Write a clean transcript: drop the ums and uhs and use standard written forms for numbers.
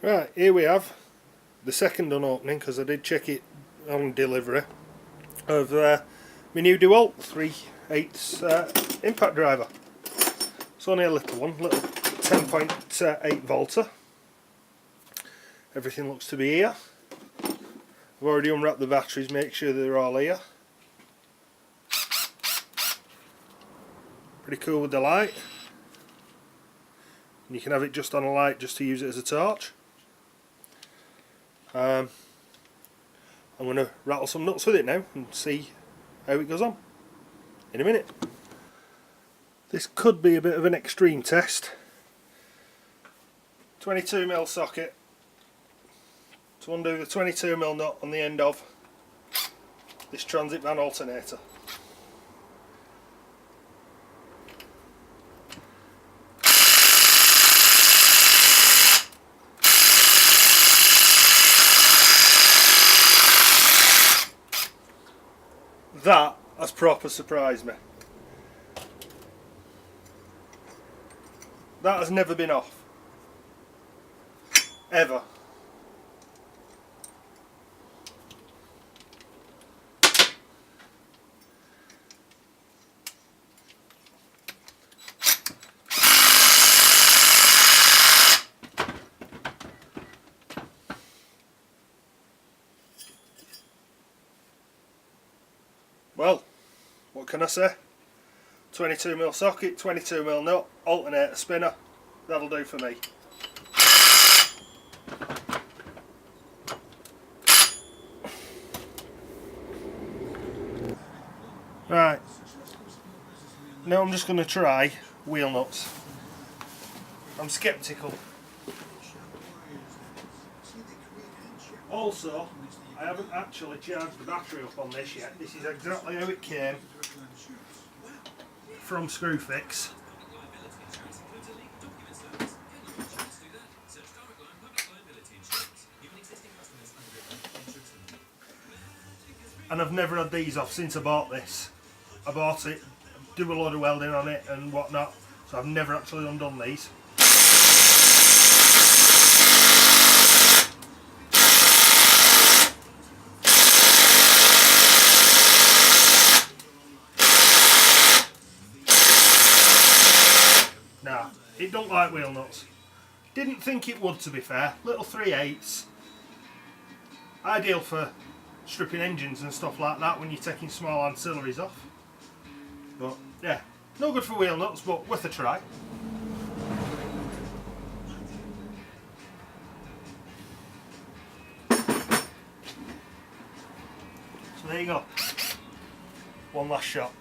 Right, here we have the second unopening, because I did check it on delivery, of my new Dewalt 3/8 impact driver. It's only a little one, little 10.8 volter. Everything looks to be here. I've already unwrapped the batteries, make sure they're all here. Pretty cool with the light. And you can have it just on a light just to use it as a torch. I'm going to rattle some nuts with it now and see how it goes on in a minute. This could be a bit of an extreme test. 22mm socket to undo the 22mm nut on the end of this transit van alternator. That has proper surprised me. That has never been off. Ever. Well, what can I say? 22mm socket, 22mm nut, alternator spinner, that'll do for me. Right, now I'm just going to try wheel nuts. I'm sceptical. Also, I haven't actually charged the battery up on this yet. This is exactly how it came from Screwfix. And I've never had these off since I bought this. I bought it, do a load of welding on it and whatnot, so I've never actually undone these. Nah, it don't like wheel nuts. Didn't think it would, to be fair. Little 3/8. Ideal for stripping engines and stuff like that when you're taking small ancillaries off. But yeah, no good for wheel nuts, but worth a try. So there you go. One last shot.